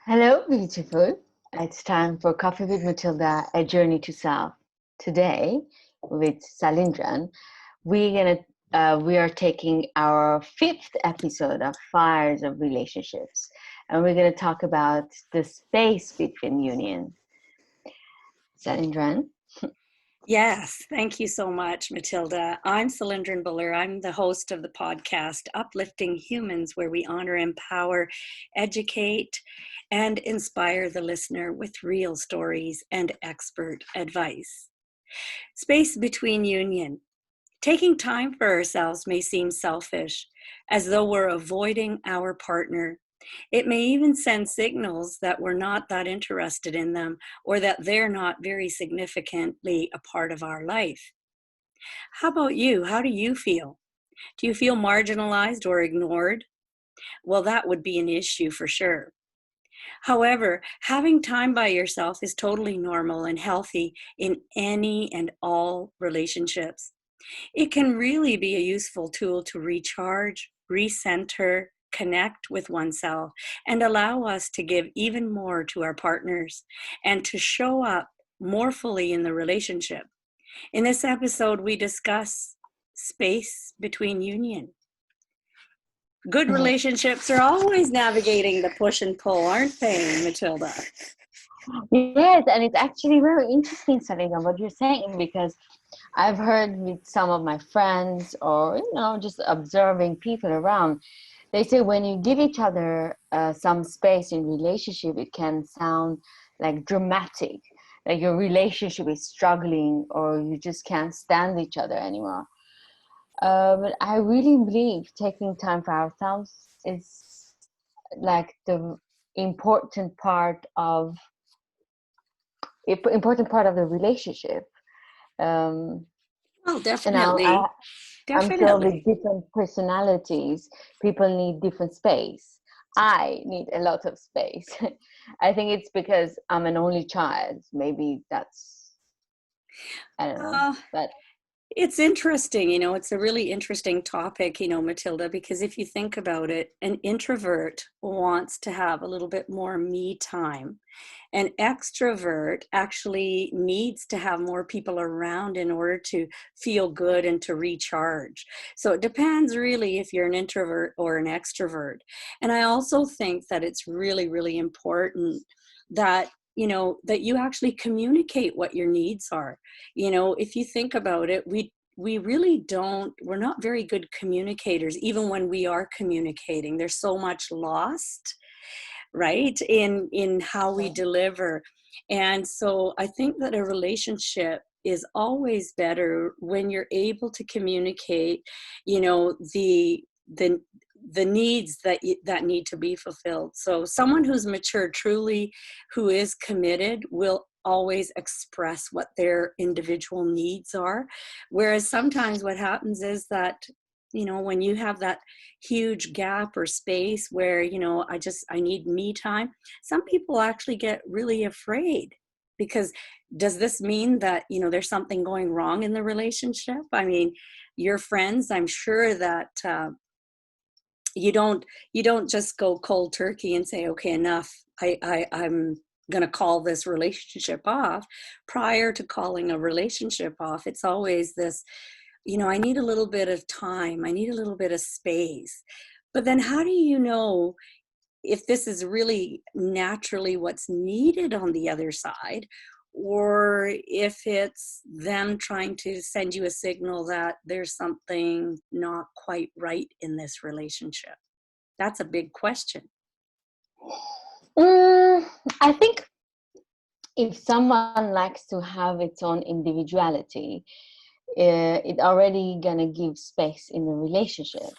Hello, beautiful. It's time for Coffee with Matilda, a journey to self. Today, with Salindran, we are taking our fifth episode of Fires of Relationships, and we're gonna talk about the space between union. Salindran. Yes, thank you so much, Matilda. I'm Cylindrin Buller. I'm the host of the podcast Uplifting Humans, where we honor, empower, educate, and inspire the listener with real stories and expert advice. Space between union. Taking time for ourselves may seem selfish, as though we're avoiding our partner. It may even send signals that we're not that interested in them or that they're not very significantly a part of our life. How about you? How do you feel? Do you feel marginalized or ignored? Well, that would be an issue for sure. However, having time by yourself is totally normal and healthy in any and all relationships. It can really be a useful tool to recharge, recenter, connect with oneself, and allow us to give even more to our partners and to show up more fully in the relationship. In this episode, we discuss space between union. Good relationships are always navigating the push and pull, aren't they, Matilda? Yes, and it's actually very interesting, Salindran, what you're saying, because I've heard with some of my friends or, just observing people around. They say when you give each other some space in relationship, it can sound like dramatic, like your relationship is struggling or you just can't stand each other anymore. But I really believe taking time for ourselves is like the important part of important part of the relationship. Um, Well, and I, definitely. I'm sure with Definitely. different personalities, people need different space. I need a lot of space. I think it's because I'm an only child. Maybe that's, I don't know. Uh, But It's interesting, it's a really interesting topic, Matilda, because if you think about it, an introvert wants to have a little bit more me time. An extrovert actually needs to have more people around in order to feel good and to recharge. So it depends really if you're an introvert or an extrovert. And I also think that it's really, really important that that you actually communicate what your needs are. If you think about it, we really don't, we're not very good communicators. Even when we are communicating, there's so much lost, right, in how we deliver. And so I think that a relationship is always better when you're able to communicate, the the needs that need to be fulfilled. So someone who's mature truly, who is committed, will always express what their individual needs are. Whereas sometimes what happens is that, when you have that huge gap or space where, I need me time, some people actually get really afraid, because does this mean that, there's something going wrong in the relationship? I mean, your friends, I'm sure that you don't just go cold turkey and say, okay, enough, I'm going to call this relationship off. Prior to calling a relationship off, it's always this, I need a little bit of time, I need a little bit of space. But then how do you know if this is really naturally what's needed on the other side, or if it's them trying to send you a signal that there's something not quite right in this relationship? That's a big question. mm, I think if someone likes to have its own individuality, it already gonna give space in the relationship.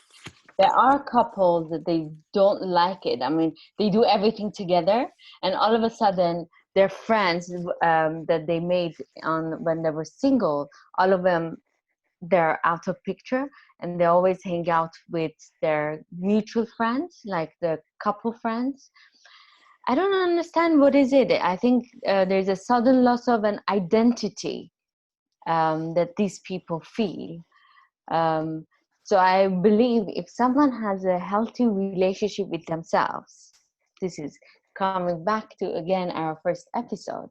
There are couples that they don't like it. I mean, they do everything together, and all of a sudden, their friends that they made on when they were single, all of them, they're out of picture, and they always hang out with their mutual friends, like the couple friends. I don't understand what is it. I think there's a sudden loss of an identity that these people feel. Um, so I believe if someone has a healthy relationship with themselves, this is coming back to again our first episode,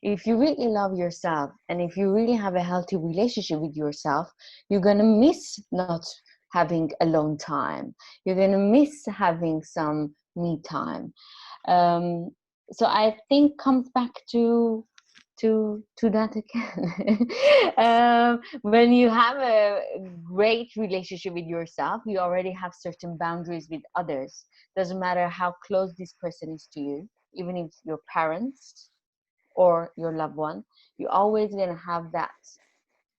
if you really love yourself and if you really have a healthy relationship with yourself, you're going to miss not having alone time. You're going to miss having some me time. So I think comes back to that again. When you have a great relationship with yourself, you already have certain boundaries with others. Doesn't matter how close this person is to you, even if your parents or your loved one, you're always gonna have that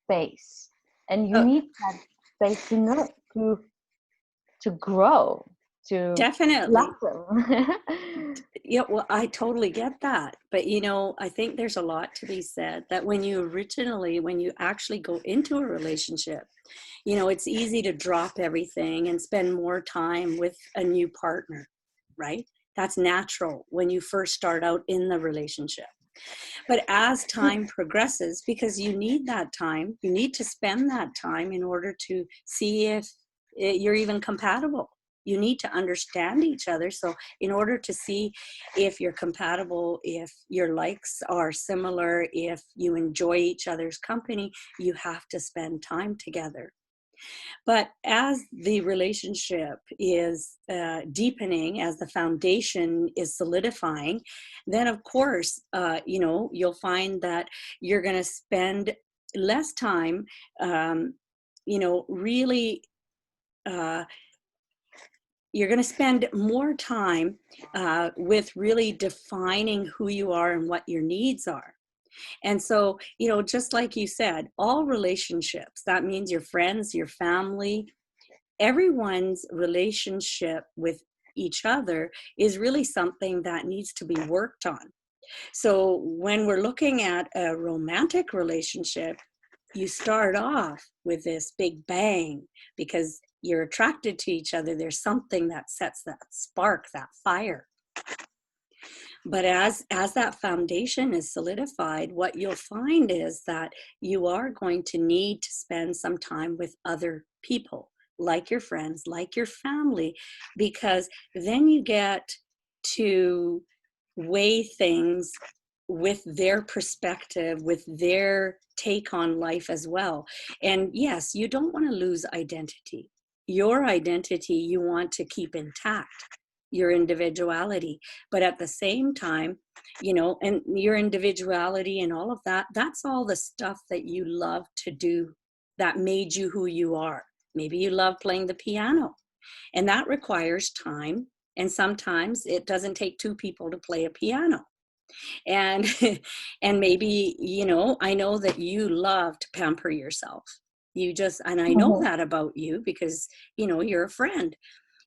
space, and you Oh, need that space to know to grow, to definitely. blossom. Yeah, well, I totally get that. But, I think there's a lot to be said that when you actually go into a relationship, it's easy to drop everything and spend more time with a new partner, right? That's natural when you first start out in the relationship. But as time progresses, because you need that time, you need to spend that time in order to see if you're even compatible. You need to understand each other. So in order to see if you're compatible, if your likes are similar, if you enjoy each other's company, you have to spend time together. But as the relationship is deepening, as the foundation is solidifying, then of course, you'll find that you're going to spend less time, really. You're going to spend more time with really defining who you are and what your needs are. And so, just like you said, all relationships, that means your friends, your family, everyone's relationship with each other is really something that needs to be worked on. So when we're looking at a romantic relationship, you start off with this big bang because you're attracted to each other. There's something that sets that spark, that fire. But as that foundation is solidified, what you'll find is that you are going to need to spend some time with other people, like your friends, like your family, because then you get to weigh things with their perspective, with their take on life as well. And yes, you don't want to lose identity. Your identity you want to keep intact, your individuality, but at the same time, and your individuality and all of that, that's all the stuff that you love to do that made you who you are. Maybe you love playing the piano, and that requires time, and sometimes it doesn't take two people to play a piano. And and maybe, I know that you love to pamper yourself. And I know that about you because you're a friend.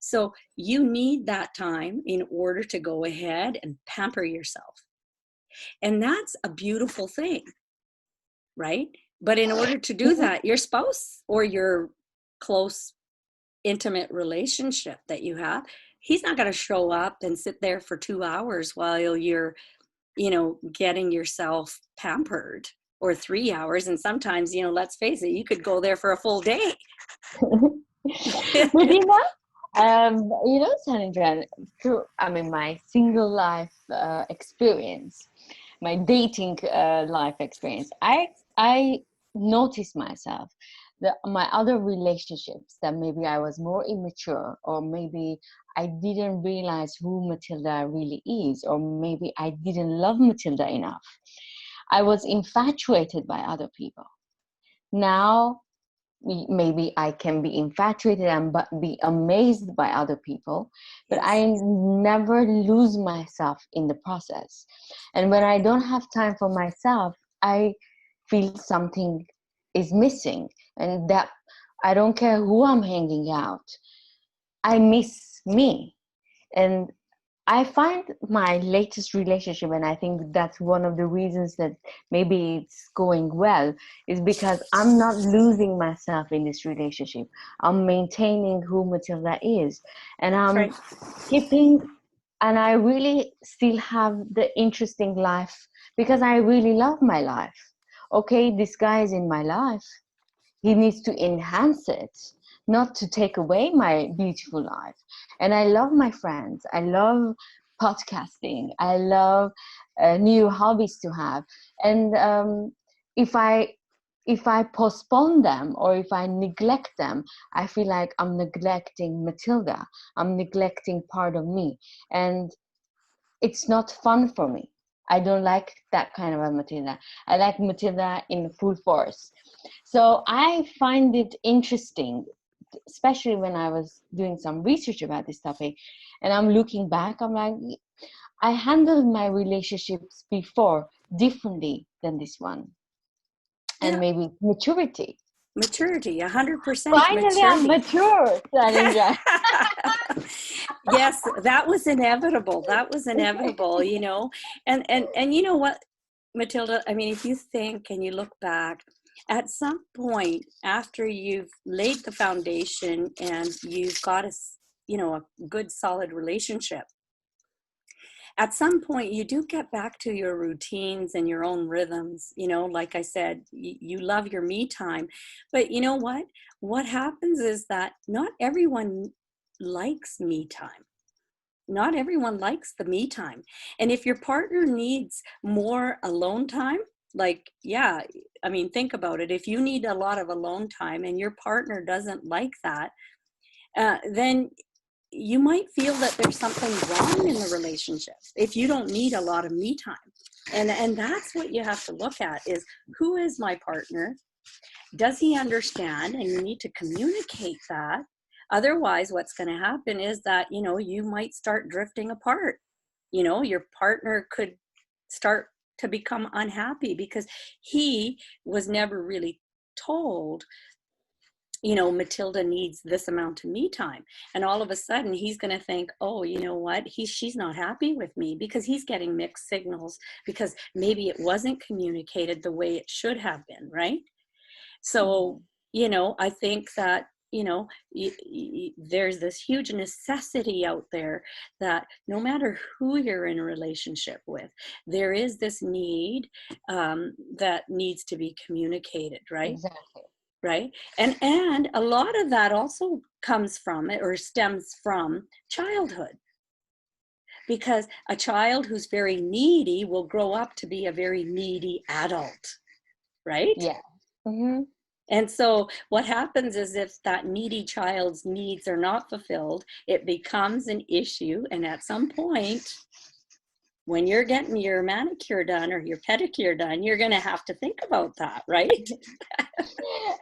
So you need that time in order to go ahead and pamper yourself. And that's a beautiful thing, right? But in order to do that, your spouse or your close, intimate relationship that you have, he's not going to show up and sit there for 2 hours while you're, getting yourself pampered, or 3 hours. And sometimes, let's face it, you could go there for a full day. But Sandra, through my single life experience, my dating life experience, I noticed myself that my other relationships that maybe I was more immature, or maybe I didn't realize who Matilda really is, or maybe I didn't love Matilda enough. I was infatuated by other people. Now maybe I can be infatuated and be amazed by other people, but Yes. I never lose myself in the process. And when I don't have time for myself, I feel something is missing, and that I don't care who I'm hanging out, I miss me. And I find my latest relationship, and I think that's one of the reasons that maybe it's going well, is because I'm not losing myself in this relationship. I'm maintaining who Matilda is, and I'm Right. keeping, and I really still have the interesting life because I really love my life. Okay, this guy is in my life. He needs to enhance it, not to take away my beautiful life. And I love my friends. I love podcasting. I love new hobbies to have. And if I postpone them or if I neglect them, I feel like I'm neglecting Matilda. I'm neglecting part of me. And it's not fun for me. I don't like that kind of a Matilda. I like Matilda in full force. So I find it interesting, especially when I was doing some research about this topic, and I'm looking back, I'm like, I handled my relationships before differently than this one. And Yeah, maybe maturity. maturity, 100% Finally, I'm maturity. mature, Sandra. Yes, that was inevitable. That was inevitable, you know. And you know what, Matilda, I mean, if you think and you look back, at some point after you've laid the foundation and you've got a good solid relationship, at some point you do get back to your routines and your own rhythms. You know, like I said, you love your me time, but you know what happens is that not everyone likes me time. Not everyone likes the me time. And if your partner needs more alone time, like, yeah, I mean, think about it. If you need a lot of alone time and your partner doesn't like that, then you might feel that there's something wrong in the relationship if you don't need a lot of me time. And that's what you have to look at is, who is my partner? Does he understand? And you need to communicate that. Otherwise, what's going to happen is that, you know, you might start drifting apart. You know, your partner could start to become unhappy because he was never really told, you know, Matilda needs this amount of me time. And all of a sudden he's going to think, oh, you know what, she's not happy with me, because he's getting mixed signals, because maybe it wasn't communicated the way it should have been, right? So, you know, I think that, you know, there's this huge necessity out there that no matter who you're in a relationship with, there is this need that needs to be communicated, right? Exactly. Right. And a lot of that also comes from it, or stems from childhood, because a child who's very needy will grow up to be a very needy adult, right? Yeah. Mm-hmm. And so what happens is, if that needy child's needs are not fulfilled, it becomes an issue. And at some point, when you're getting your manicure done or your pedicure done, you're going to have to think about that, right?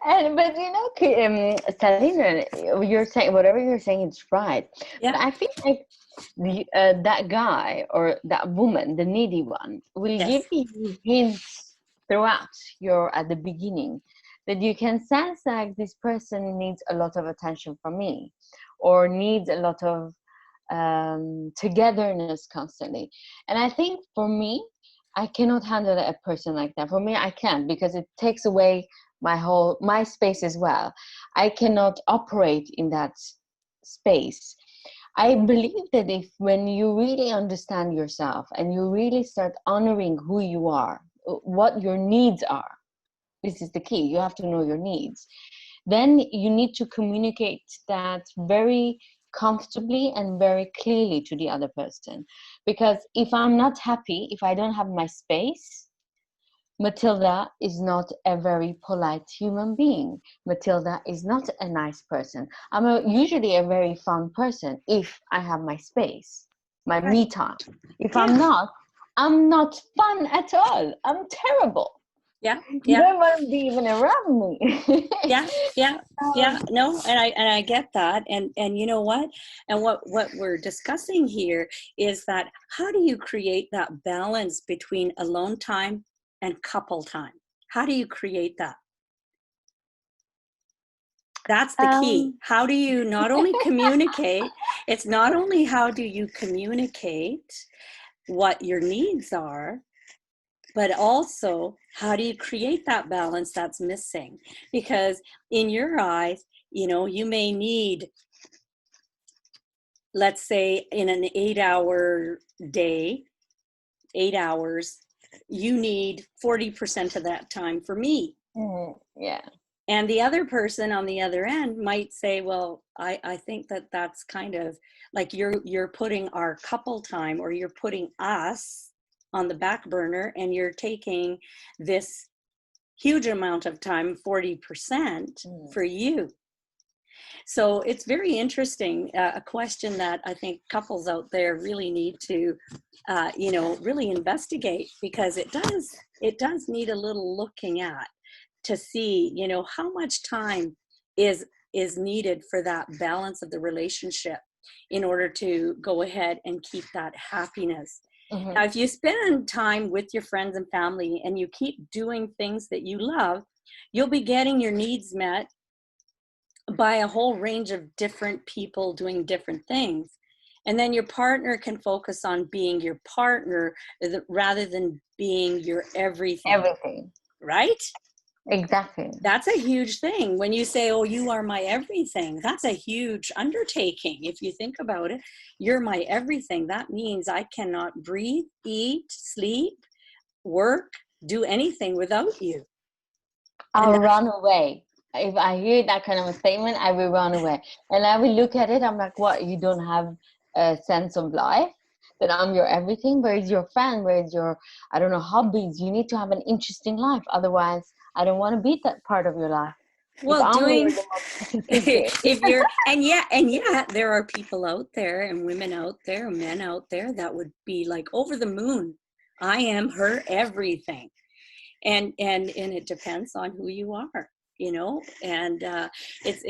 But you know, Salina, you're saying whatever you're saying is right. Yeah. But I feel like that guy or that woman, the needy one, will Yes. give you hints throughout at the beginning, that you can sense like this person needs a lot of attention from me, or needs a lot of togetherness constantly. And I think for me, I cannot handle a person like that. For me, I can't, because it takes away my space as well. I cannot operate in that space. I believe that if when you really understand yourself and you really start honoring who you are, what your needs are, this is the key. You have to know your needs. Then you need to communicate that very comfortably and very clearly to the other person. Because if I'm not happy, if I don't have my space, Matilda is not a very polite human being. Matilda is not a nice person. Usually a very fun person if I have my space, my Right. me time. If Yeah. I'm not fun at all. I'm terrible. Yeah. You Yeah. don't want to be even around me. Yeah. Yeah. Yeah. No, and I get that. And you know what? And what we're discussing here is that, how do you create that balance between alone time and couple time? How do you create that? That's the key. Um, How do you not only communicate, it's not only how do you communicate what your needs are, but also how do you create that balance that's missing? Because in your eyes, you know, you may need, let's say in an 8-hour day, 8 hours, you need 40% of that time for me. yeah. And the other person on the other end might say, well, I think that that's kind of like you're putting our couple time, or you're putting us on the back burner, and you're taking this huge amount of time, 40% for you. So it's very interesting, a question that I think couples out there really need to, really investigate, because it does need a little looking at to see, how much time is needed for that balance of the relationship in order to go ahead and keep that happiness. Now, if you spend time with your friends and family and you keep doing things that you love, you'll be getting your needs met by a whole range of different people doing different things. And then your partner can focus on being your partner rather than being your everything. Everything. Right? Exactly. That's a huge thing. When you say, oh, you are my everything, that's a huge undertaking. If you think about it, you're my everything. That means I cannot breathe, eat, sleep, work, do anything without you. I'll run away. If I hear that kind of a statement, I will run away. And I will look at it, I'm like, what, you don't have a sense of life? That I'm your everything? Where is your friend? Where is your, I don't know, hobbies? You need to have an interesting life. Otherwise, I don't want to be that part of your life. Well, if you're, and yet there are people out there, and women out there, men out there that would be like over the moon. I am her everything. And it depends on who you are, and this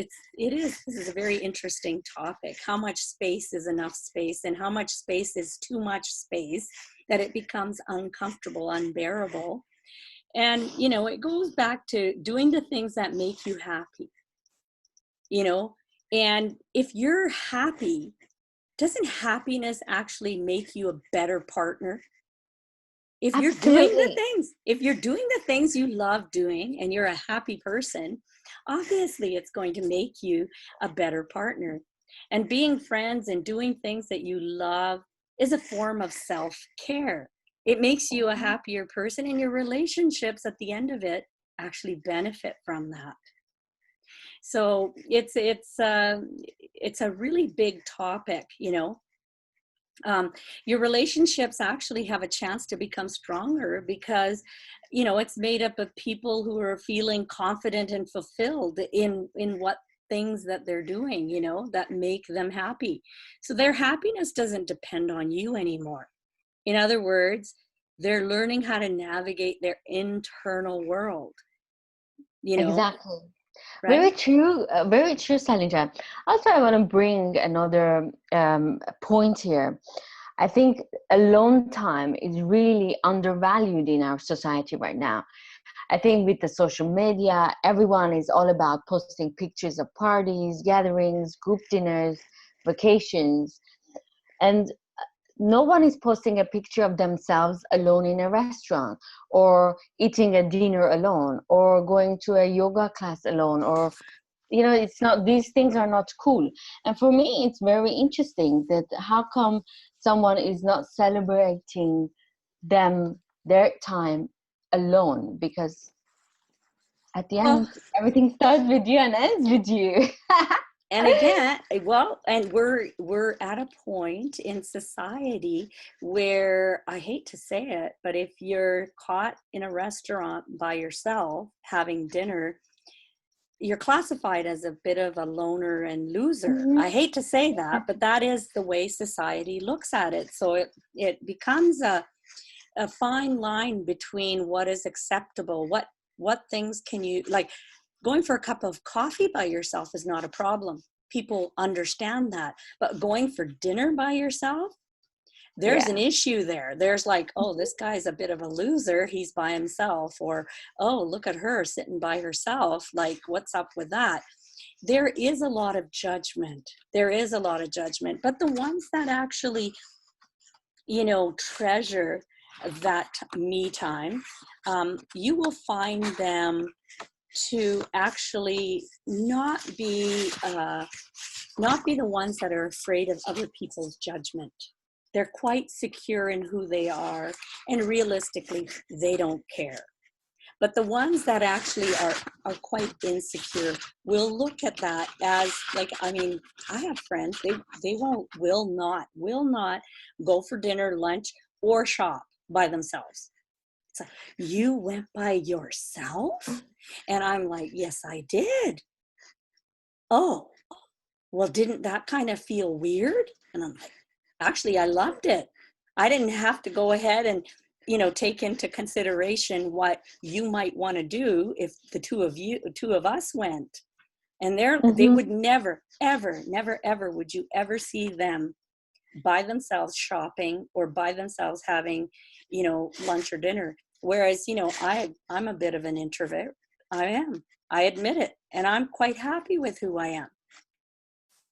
is a very interesting topic. How much space is enough space, and how much space is too much space that it becomes uncomfortable, unbearable. And it goes back to doing the things that make you happy, and if you're happy, doesn't happiness actually make you a better partner? If you're doing the things you love doing, and you're a happy person, obviously it's going to make you a better partner. And being friends and doing things that you love is a form of self-care. It makes you a happier person, and your relationships at the end of it actually benefit from that. So it's a really big topic, your relationships actually have a chance to become stronger because it's made up of people who are feeling confident and fulfilled in what things that they're doing, that make them happy. So their happiness doesn't depend on you anymore. In other words, they're learning how to navigate their internal world, Exactly. right? Very true, Salinger. Also, I want to bring another point here. I think alone time is really undervalued in our society right now. I think with the social media, everyone is all about posting pictures of parties, gatherings, group dinners, vacations. And no one is posting a picture of themselves alone in a restaurant, or eating a dinner alone, or going to a yoga class alone, or it's not, these things are not cool. And for me, it's very interesting that how come someone is not celebrating their time alone, because at the end everything starts with you and ends with you. And again, and we're at a point in society where, I hate to say it, but if you're caught in a restaurant by yourself having dinner, you're classified as a bit of a loner and loser. Mm-hmm. I hate to say that, but that is the way society looks at it. So it becomes a fine line between what is acceptable, what things can you, like, going for a cup of coffee by yourself is not a problem. People understand that. But going for dinner by yourself, there's an issue there. There's like, oh, this guy's a bit of a loser. He's by himself. Or, oh, look at her sitting by herself. Like, what's up with that? There is a lot of judgment. But the ones that actually, treasure that me time, you will find them to actually not be the ones that are afraid of other people's judgment. They're quite secure in who they are, and realistically, they don't care. But the ones that actually are quite insecure will look at that as like, I mean, I have friends, they will not go for dinner, lunch, or shop by themselves. It's like, you went by yourself? And I'm like, yes, I did. Oh, well, didn't that kind of feel weird? And I'm like, actually, I loved it. I didn't have to go ahead and, take into consideration what you might want to do if the two of us went. And they would never, ever, never, ever would you ever see them by themselves shopping or by themselves having, lunch or dinner. Whereas, I'm a bit of an introvert. I admit it. And I'm quite happy with who I am.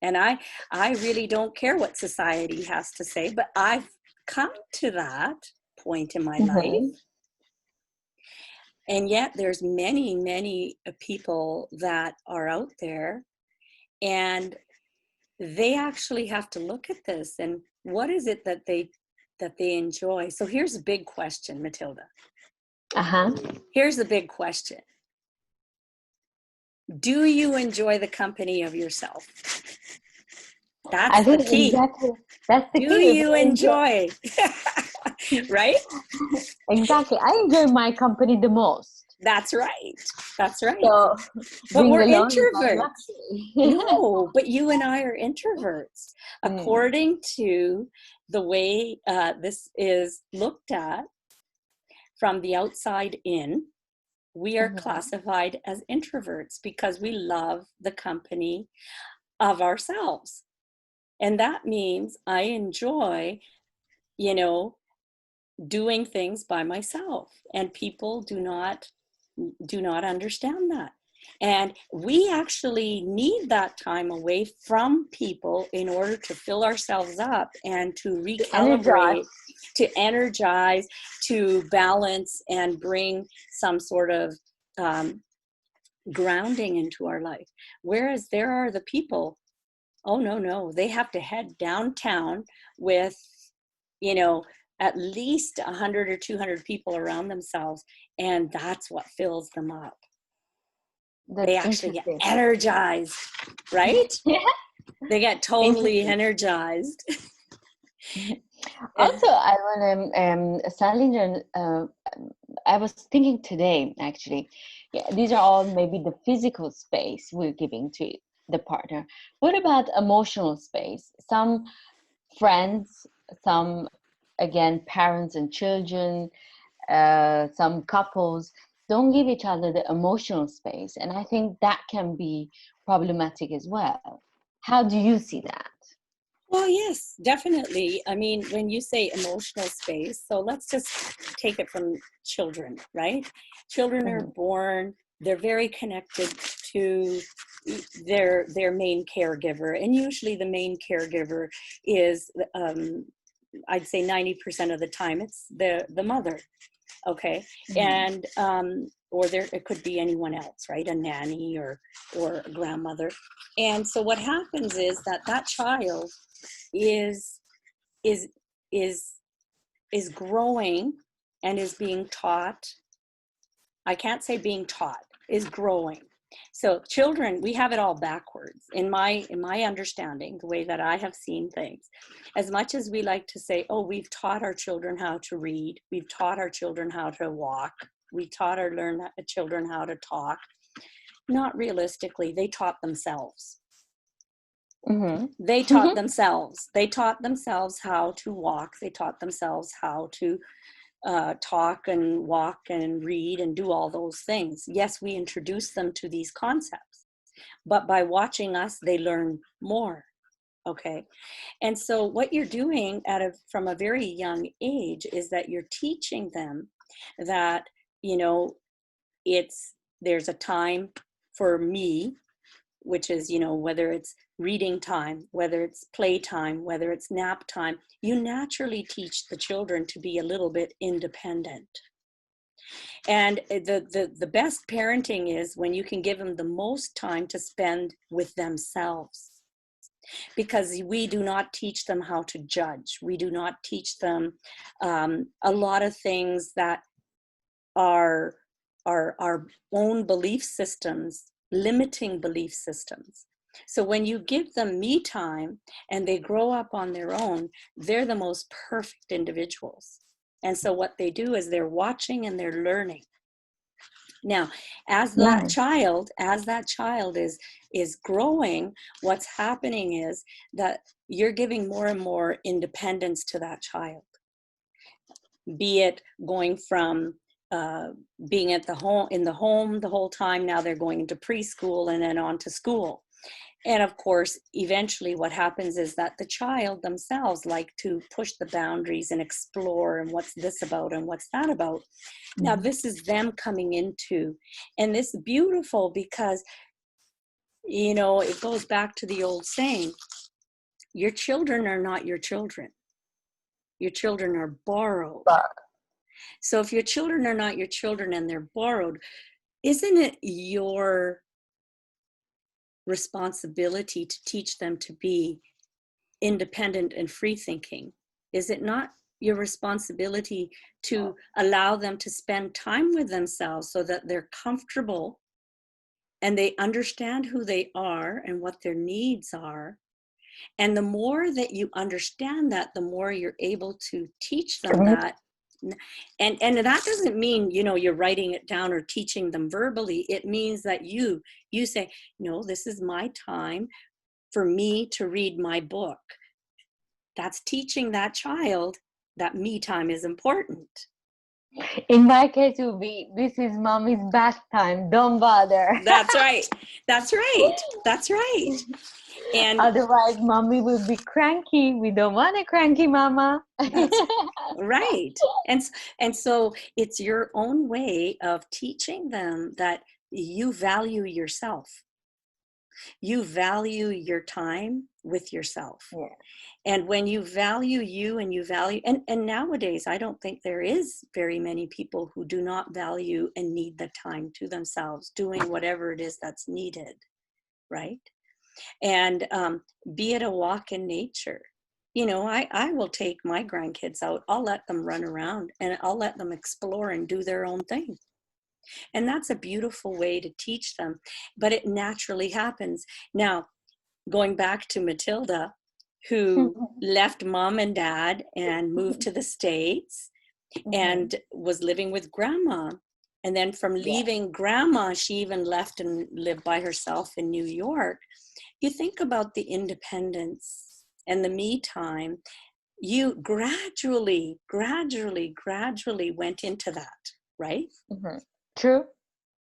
And I really don't care what society has to say, but I've come to that point in my life. And yet there's many, many people that are out there, and they actually have to look at this and what is it that they enjoy. So here's a big question, Matilda. Here's the big question. Do you enjoy the company of yourself? That's the key. Exactly. That's the key. Do you enjoy? Right? Exactly. I enjoy my company the most. That's right. That's right. So, but we're introverts. No, but you and I are introverts. According to the way this is looked at from the outside in, we are classified as introverts because we love the company of ourselves. And that means I enjoy, doing things by myself, and people do not understand that. And we actually need that time away from people in order to fill ourselves up and to recalibrate, to energize, to balance, and bring some sort of grounding into our life. Whereas there are the people, oh no, they have to head downtown with, at least 100 or 200 people around themselves, and that's what fills them up. They actually get energized, right? They get totally energized. Also, I want to, Salinger, I was thinking today, actually, these are all maybe the physical space we're giving to the partner. What about emotional space? Some friends, some, again, parents and children, some couples don't give each other the emotional space. And I think that can be problematic as well. How do you see that? Well, yes, definitely. I mean, when you say emotional space, so let's just take it from children, right? Children are born, they're very connected to their main caregiver. And usually the main caregiver is, I'd say 90% of the time, it's the mother. Okay. And, or it could be anyone else, right? A nanny or a grandmother. And so what happens is that child is growing and is being taught. I can't say being taught, is growing. So children, we have it all backwards in my understanding, the way that I have seen things. As much as we like to say, oh, we've taught our children how to read, we've taught our children how to walk, we taught our children how to talk. Not realistically, they taught themselves. They taught themselves. They taught themselves how to walk. They taught themselves how to talk and walk and read and do all those things. Yes, we introduce them to these concepts, but by watching us, they learn more. Okay. And so what you're doing from a very young age is that you're teaching them that, there's a time for me, which is, whether it's reading time, whether it's play time, whether it's nap time, you naturally teach the children to be a little bit independent. And the best parenting is when you can give them the most time to spend with themselves. Because we do not teach them how to judge. We do not teach them a lot of things that are our own belief systems, limiting belief systems. So when you give them me time and they grow up on their own, they're the most perfect individuals. And so what they do is they're watching and they're learning. Now, as that child is growing, what's happening is that you're giving more and more independence to that child. Be it going from being at the home, in the home the whole time, now they're going into preschool and then on to school. And of course, eventually what happens is that the child themselves like to push the boundaries and explore, and what's this about and what's that about. Now, this is them coming into, and this is beautiful because, you know, it goes back to the old saying, your children are not your children. Your children are borrowed. So if your children are not your children and they're borrowed, isn't it your responsibility to teach them to be independent and free thinking? Is it not your responsibility to allow them to spend time with themselves so that they're comfortable and they understand who they are and what their needs are? And the more that you understand that, the more you're able to teach them that. And that doesn't mean, you know, you're writing it down or teaching them verbally. It means that you say, no, this is my time for me to read my book. That's teaching that child that me time is important. In my case, it would be, this is mommy's bath time, don't bother. That's right. That's right. That's right. And otherwise, mommy will be cranky. We don't want a cranky mama. That's right. And so it's your own way of teaching them that you value yourself. You value your time with yourself. Yeah. And when you value you and you value, and nowadays, I don't think there is very many people who do not value and need the time to themselves, doing whatever it is that's needed, right? And be it a walk in nature. You know, I will take my grandkids out. I'll let them run around and I'll let them explore and do their own thing. And that's a beautiful way to teach them, but it naturally happens. Now, going back to Matilda, who left mom and dad and moved to the States and was living with grandma. And then from leaving grandma, she even left and lived by herself in New York. You think about the independence and the me time, you gradually went into that, right? True.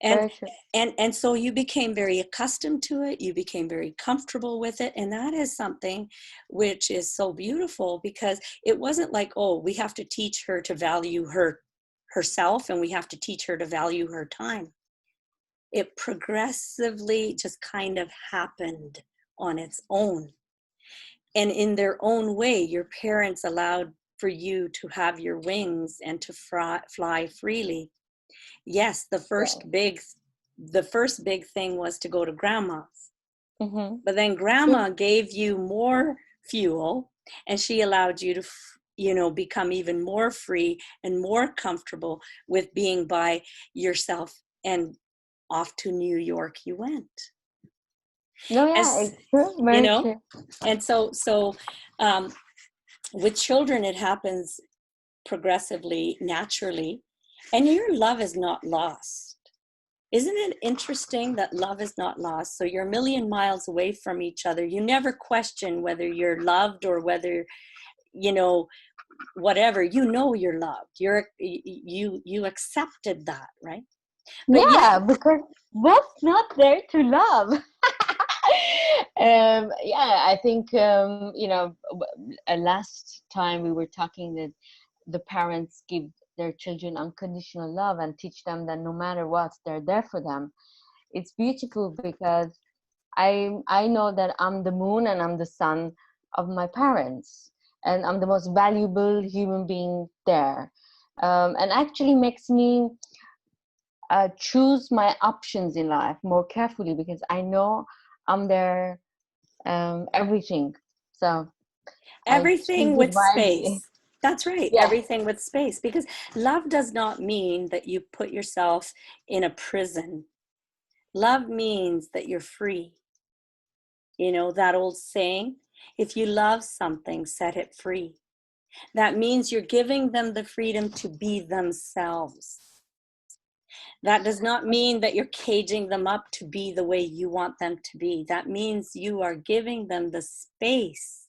And and so you became very accustomed to it, you became very comfortable with it, and that is something which is so beautiful, because it wasn't like, oh, we have to teach her to value herself and we have to teach her to value her time. It progressively just kind of happened on its own. And in their own way, your parents allowed for you to have your wings and to fly freely. Yes, the first big thing was to go to grandma's. But then grandma gave you more fuel, and she allowed you to, you know, become even more free and more comfortable with being by yourself, and off to New York you went. No, yeah, it's true. Very you know, true. And so with children, it happens progressively, naturally, and your love is not lost. Isn't it interesting that love is not lost? So you're a million miles away from each other. You never question whether you're loved or whether, you know, whatever. You know you're loved. You accepted that, right? But yeah, because what's not there to love? Yeah, I think you know, last time we were talking that the parents give their children unconditional love and teach them that no matter what, they're there for them. It's beautiful because I know that I'm the moon and I'm the sun of my parents, and I'm the most valuable human being there, and actually makes me choose my options in life more carefully, because I know I'm their everything. So I everything choose it with wisely. space. That's right. Yeah. Everything with space, because love does not mean that you put yourself in a prison. Love means that you're free. You know, that old saying, if you love something, set it free. That means you're giving them the freedom to be themselves. That does not mean that you're caging them up to be the way you want them to be. That means you are giving them the space,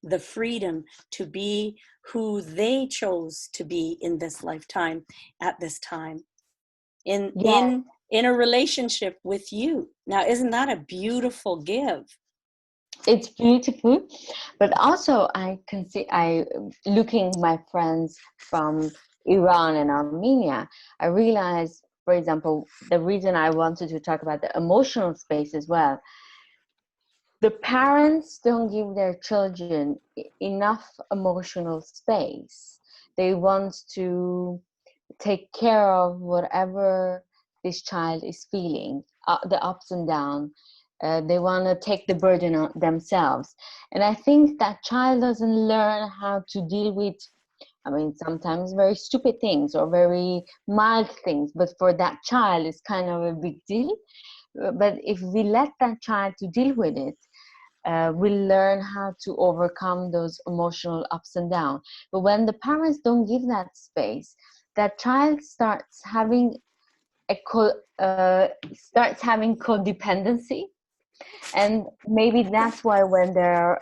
the freedom to be who they chose to be in this lifetime, at this time, in Yeah, in in a relationship with you. Now, isn't that a beautiful give? it's beautiful, but also I can see, I looking my friends from Iran and Armenia, I realized, for example, the reason I wanted to talk about the emotional space as well, the parents don't give their children enough emotional space. They want to take care of whatever this child is feeling, the ups and downs. They want to take the burden on themselves. And I think that child doesn't learn how to deal with, I mean, sometimes very stupid things or very mild things, but for that child, it's kind of a big deal. But if we let that child to deal with it, will learn how to overcome those emotional ups and downs. But when the parents don't give that space, that child starts having codependency, and maybe that's why when they're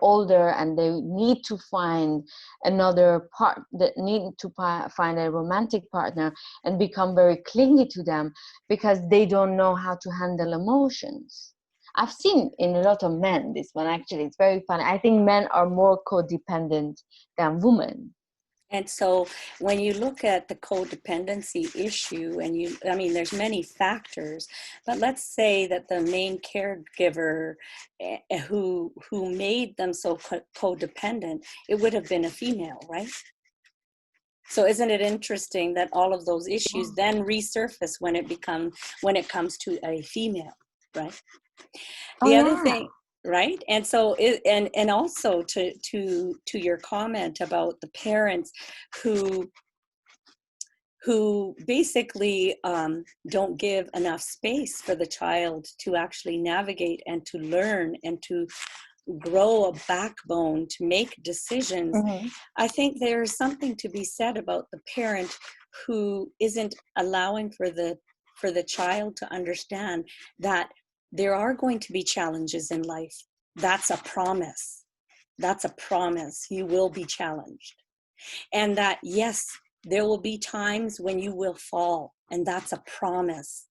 older and they need to find another part, that need to find a romantic partner, and become very clingy to them because they don't know how to handle emotions. I've seen in a lot of men this one, actually. It's very funny. I think men are more codependent than women. And so when you look at the codependency issue, and I mean, there's many factors, but let's say that the main caregiver who made them so codependent, it would have been a female, right? So isn't it interesting that all of those issues then resurface when it comes to a female, right? Oh The other yeah. thing, right? And so and also to your comment about the parents who basically don't give enough space for the child to actually navigate and to learn and to grow a backbone to make decisions. Hmm. I think there's something to be said about the parent who isn't allowing for the child to understand that there are going to be challenges in life. That's a promise. That's a promise. You will be challenged. And that, yes, there will be times when you will fall, and that's a promise.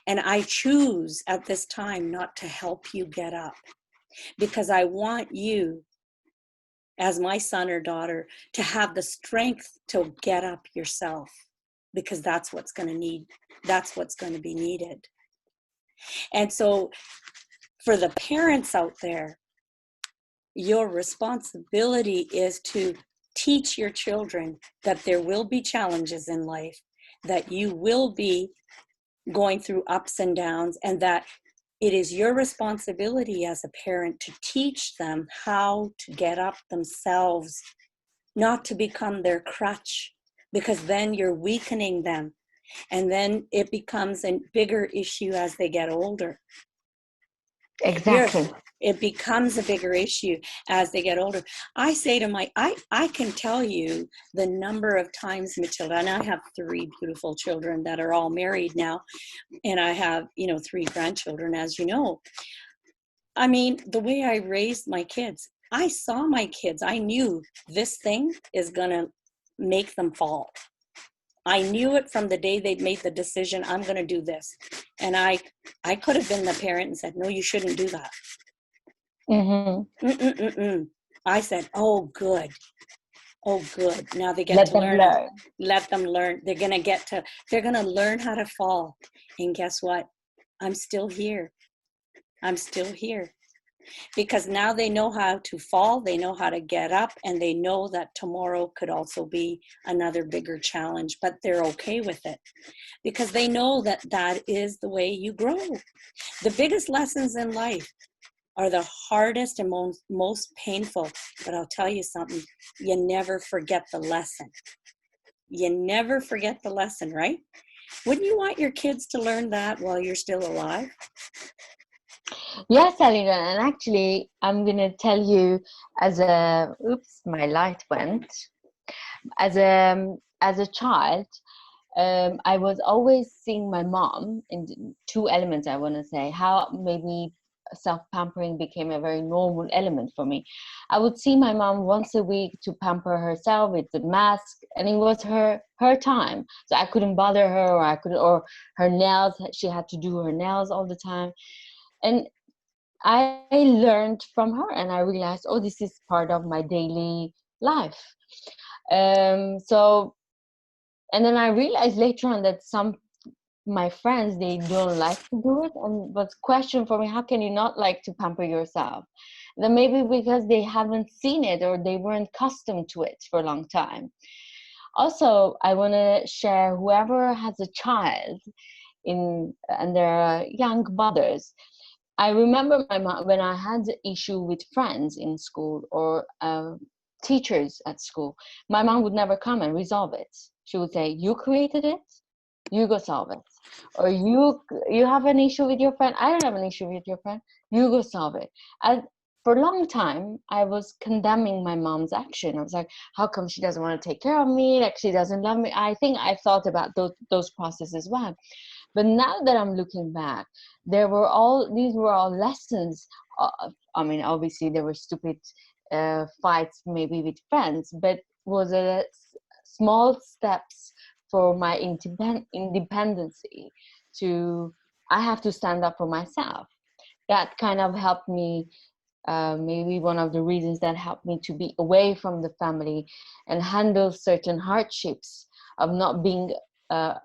And I choose at this time not to help you get up, because I want you, as my son or daughter, to have the strength to get up yourself, because that's what's going to be needed. And so for the parents out there, your responsibility is to teach your children that there will be challenges in life, that you will be going through ups and downs, and that it is your responsibility as a parent to teach them how to get up themselves, not to become their crutch, because then you're weakening them. And then it becomes a bigger issue as they get older. You're, Exactly. it becomes a bigger issue as they get older. I say to I can tell you the number of times, Matilda, and I have 3 beautiful children that are all married now, and I have, 3 grandchildren, as you know. I mean, the way I raised my kids, I saw my kids. I knew this thing is going to make them fall. I knew it from the day they'd made the decision, I'm going to do this. And I could have been the parent and said, no, you shouldn't do that. Hmm. Mm-mm-mm-mm. I said, oh, good. Oh, good. Now they get Let to them learn. learn. Let them learn. They're going to learn how to fall. And guess what? I'm still here. I'm still here. Because now they know how to fall, they know how to get up, and they know that tomorrow could also be another bigger challenge, but they're okay with it because they know that that is the way you grow. The biggest lessons in life are the hardest and most painful. But I'll tell you something, you never forget the lesson. You never forget the lesson, right? Wouldn't you want your kids to learn that while you're still alive? Yes, Alina, and actually, I'm gonna tell you oops, my light went. As a child, I was always seeing my mom in two elements. I want to say how maybe self-pampering became a very normal element for me. I would see my mom once a week to pamper herself with the mask, and it was her time. So I couldn't bother her, or her nails. She had to do her nails all the time, and I learned from her, and I realized, oh, this is part of my daily life. So, and then I realized later on that some my friends, they don't like to do it, and was question for me, how can you not like to pamper yourself? Then maybe because they haven't seen it, or they weren't accustomed to it for a long time. Also, I want to share, whoever has a child and they're young mothers, I remember my mom, when I had the issue with friends in school, or teachers at school, my mom would never come and resolve it. She would say, you created it, you go solve it. Or you have an issue with your friend, I don't have an issue with your friend, you go solve it. And for a long time, I was condemning my mom's action. I was like, how come she doesn't want to take care of me? Like, she doesn't love me. I think I thought about those processes as well. But now that I'm looking back, these were all lessons. I mean, obviously there were stupid fights maybe with friends, but was a small steps for my independency. To I have to stand up for myself. That kind of helped me. Maybe one of the reasons that helped me to be away from the family and handle certain hardships of not being uh,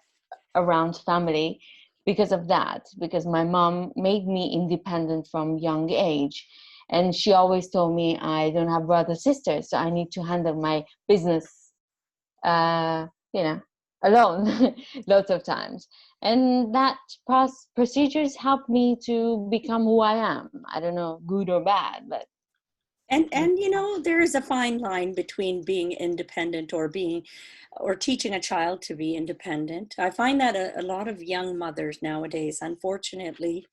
around family, because of that, because my mom made me independent from young age, and she always told me I don't have brothers sisters, so I need to handle my business uh you know alone. Lots of times, and that procedures helped me to become who I am. I don't know, good or bad, but And you know, there is a fine line between being independent or teaching a child to be independent. I find that a lot of young mothers nowadays, unfortunately,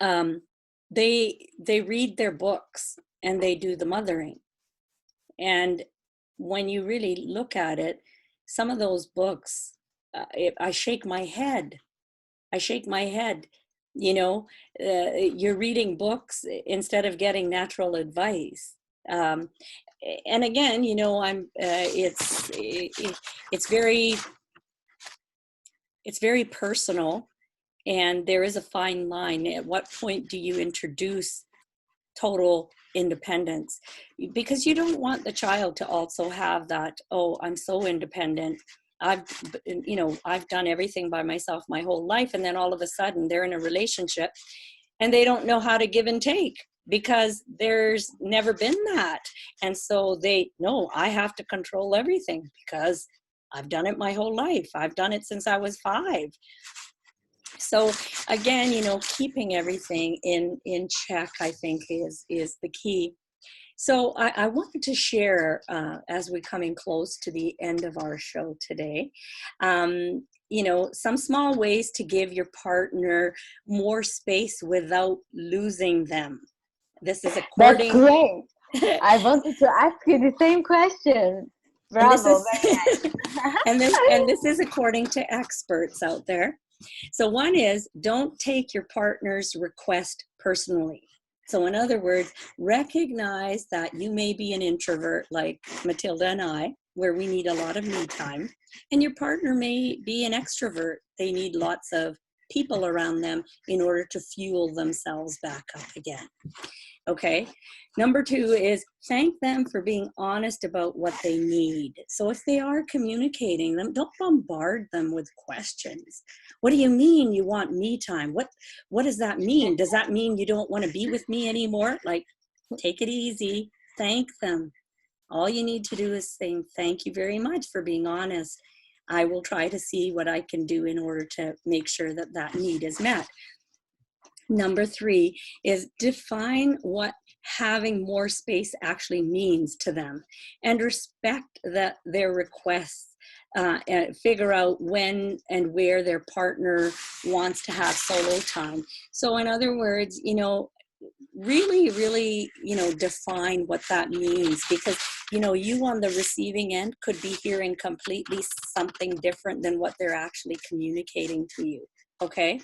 um, they read their books and they do the mothering. And when you really look at it, some of those books, I shake my head. I shake my head. You know, you're reading books instead of getting natural advice. Um, and again, you know, it's very personal, and there is a fine line. At what point do you introduce total independence? Because you don't want the child to also have that, oh, I'm so independent, I've I've done everything by myself my whole life, and then all of a sudden they're in a relationship and they don't know how to give and take because there's never been that. And so no, I have to control everything because I've done it my whole life, I've done it since I was 5. So again, you know, keeping everything in check, I think, is the key. So I wanted to share, as we're coming close to the end of our show today, you know, some small ways to give your partner more space without losing them. This is that's according, great. I wanted to ask you the same question. and this Bravo, is, very nice. and this is according to experts out there. So one is, don't take your partner's request personally. So in other words, recognize that you may be an introvert like Matilda and I, where we need a lot of me time, and your partner may be an extrovert. They need lots of people around them in order to fuel themselves back up again. Okay. Number 2 is thank them for being honest about what they need. So if they are communicating them, don't bombard them with questions. What do you mean you want me time? What does that mean? Does that mean you don't want to be with me anymore? Like, take it easy. Thank them. All you need to do is say, thank you very much for being honest. I will try to see what I can do in order to make sure that that need is met. Number 3 is define what having more space actually means to them, and respect their requests, and figure out when and where their partner wants to have solo time. So in other words, really, define what that means, because, you on the receiving end could be hearing completely something different than what they're actually communicating to you. Okay.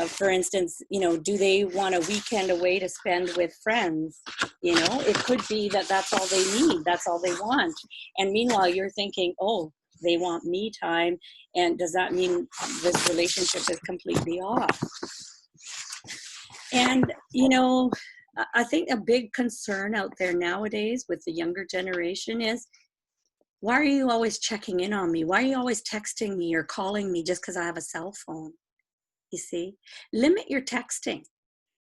For instance, do they want a weekend away to spend with friends? It could be that that's all they need, that's all they want. And meanwhile, you're thinking, oh, they want me time. And does that mean this relationship is completely off? And, I think a big concern out there nowadays with the younger generation is, why are you always checking in on me? Why are you always texting me or calling me just because I have a cell phone? You see, limit your texting.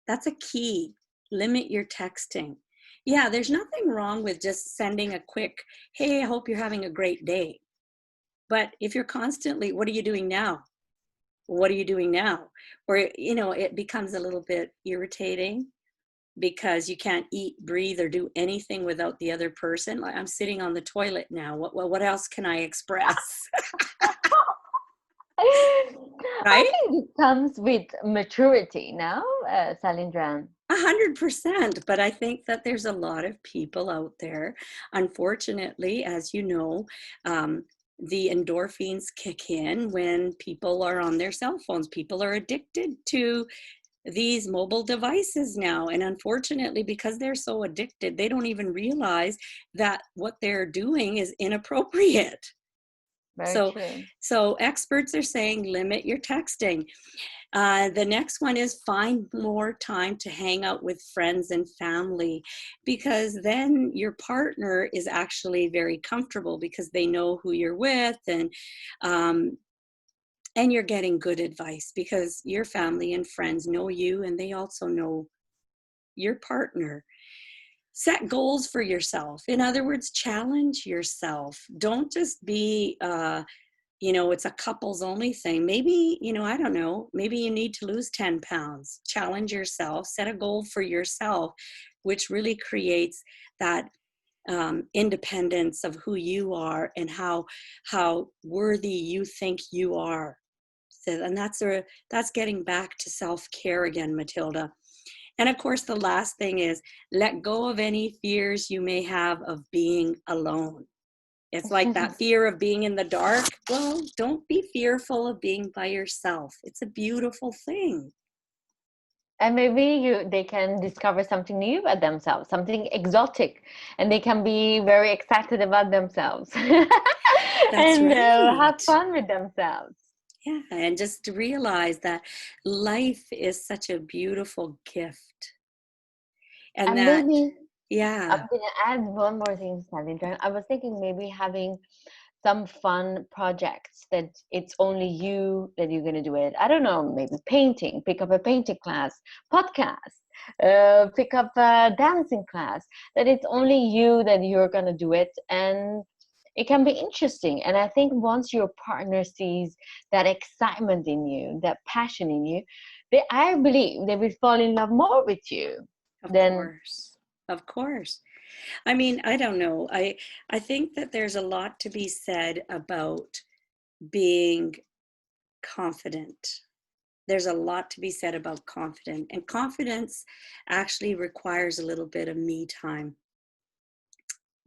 That's a key. Limit your texting. Yeah, there's nothing wrong with just sending a quick, hey, I hope you're having a great day. But if you're constantly, what are you doing now? What are you doing now? Or, it becomes a little bit irritating because you can't eat, breathe, or do anything without the other person. Like, I'm sitting on the toilet now. What else can I express? I Right? think it comes with maturity now, Salindran. 100%. But I think that there's a lot of people out there, unfortunately, as you know, the endorphins kick in when people are on their cell phones. People are addicted to these mobile devices now. And unfortunately, because they're so addicted, they don't even realize that what they're doing is inappropriate. Very So, true. so experts are saying limit your texting. The next one is find more time to hang out with friends and family, because then your partner is actually very comfortable because they know who you're with, and you're getting good advice because your family and friends know you and they also know your partner. Set goals for yourself. In other words, challenge yourself. Don't just be it's a couples only thing. Maybe, I don't know, maybe you need to lose 10 pounds. Challenge yourself, set a goal for yourself, which really creates that independence of who you are and how worthy you think you are. So, and that's getting back to self-care again, Matilda. And of course, the last thing is let go of any fears you may have of being alone. It's like that fear of being in the dark. Well, don't be fearful of being by yourself. It's a beautiful thing. And maybe they can discover something new about themselves, something exotic, and they can be very excited about themselves That's and right. have fun with themselves. Yeah, and just to realize that life is such a beautiful gift. And And that, maybe I'm yeah, going to add one more thing, Sally. I was thinking maybe having some fun projects that it's only you that you're going to do it. I don't know, maybe painting, pick up a painting class, podcast, pick up a dancing class, that it's only you that you're going to do it. And it can be interesting. And I think once your partner sees that excitement in you, that passion in you, I believe they will fall in love more with you of than. course. Of course. I mean, I don't know. I think that there's a lot to be said about being confident. There's a lot to be said about confident, and confidence actually requires a little bit of me time,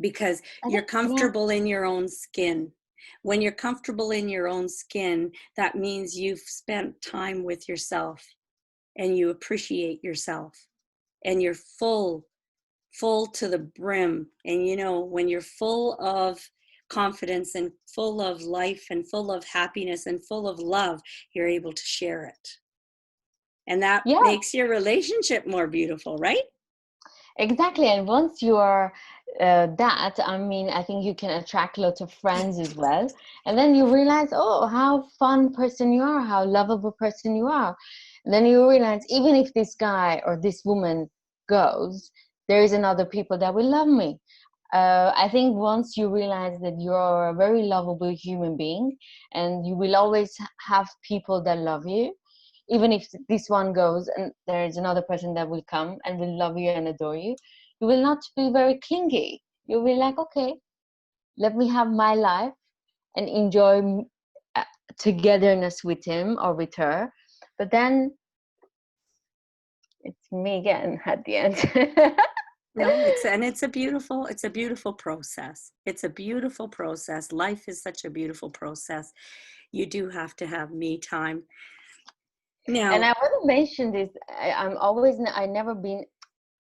because I you're think, yeah, comfortable in your own skin. When you're comfortable in your own skin, that means you've spent time with yourself and you appreciate yourself and you're full to the brim. And when you're full of confidence and full of life and full of happiness and full of love, you're able to share it. And that yeah, makes your relationship more beautiful, right? exactly. And once you are that, I mean, I think you can attract lots of friends as well. And then you realize, oh, how fun person you are, how lovable person you are. And then you realize, even if this guy or this woman goes, there is another people that will love me. I think once you realize that you're a very lovable human being and you will always have people that love you, even if this one goes and there is another person that will come and will love you and adore you, you will not be very clingy. You'll be like, okay, let me have my life and enjoy togetherness with him or with her. But then it's me again at the end. No, it's a beautiful process. It's a beautiful process. Life is such a beautiful process. You do have to have me time. And Now, I want to mention this. I never been,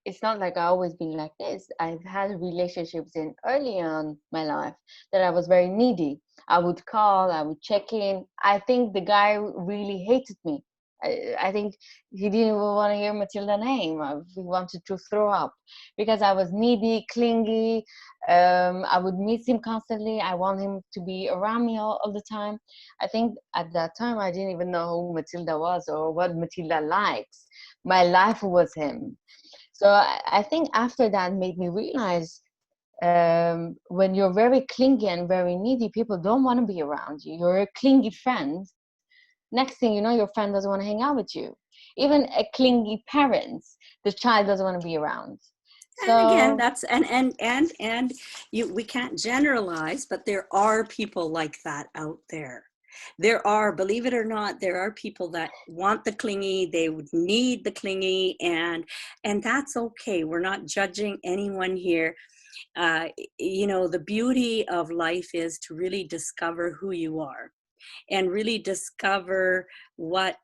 it's not like I always been like this. I've had relationships in early on my life that I was very needy. I would call, I would check in. I think the guy really hated me. I think he didn't even want to hear Matilda's name. He wanted to throw up because I was needy, clingy. I would miss him constantly. I want him to be around me all the time. I think at that time I didn't even know who Matilda was or what Matilda likes. My life was him. So I think after that made me realize, when you're very clingy and very needy, people don't want to be around you. You're a clingy friend. Next thing you know, your friend doesn't want to hang out with you. Even a clingy parent, the child doesn't want to be around. and again, So that's and you we can't generalize, but there are people like that out there. There are, believe it or not, there are people that want the clingy, they would need the clingy, and that's okay. We're not judging anyone here. uh, the beauty of life is to really discover who you are and really discover what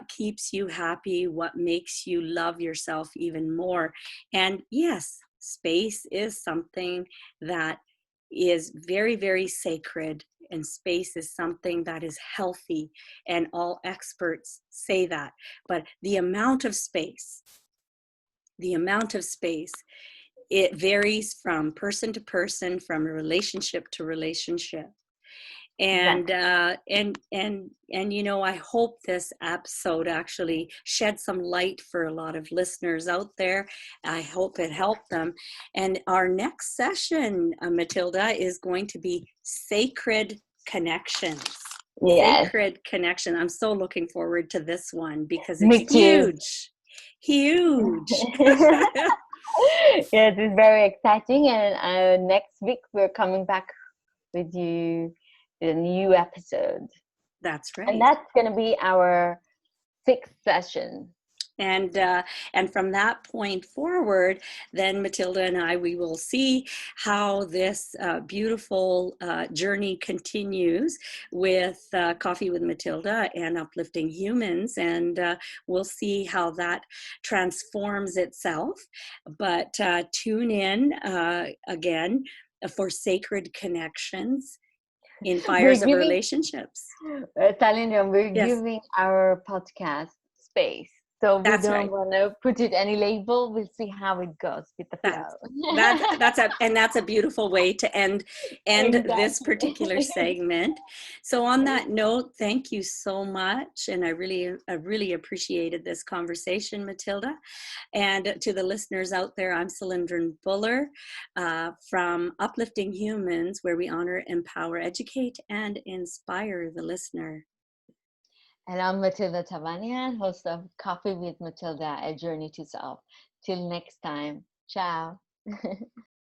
keeps you happy, what makes you love yourself even more. And yes, space is something that is very, very sacred, and space is something that is healthy, and all experts say that. But the amount of space, it varies from person to person, from relationship to relationship. And exactly. I hope this episode actually shed some light for a lot of listeners out there. I hope it helped them. And our next session, Matilda, is going to be sacred connections. Yes, Sacred connection. I'm so looking forward to this one because it's me too. huge. Yes, it's very exciting. And next week we're coming back with you with a new episode. That's And right. that's going to be our sixth session. And from that point forward, then Matilda and I, we will see how this beautiful journey continues with Coffee with Matilda and Uplifting Humans, and we'll see how that transforms itself. But tune in again for Sacred Connections in We're Fires of giving, Relationships. Talindra, we're Yes, giving our podcast space. So we that's don't right. want to put it any label. We'll see how it goes with the That's flow. that's a beautiful way to end this Exactly. particular segment. So on that note, thank you so much, and I really appreciated this conversation, Matilda. And to the listeners out there, I'm Cylindrin Buller from Uplifting Humans, where we honor, empower, educate, and inspire the listener. And I'm Matilda Tavanian, host of Coffee with Matilda, a journey to self. Till next time. Ciao.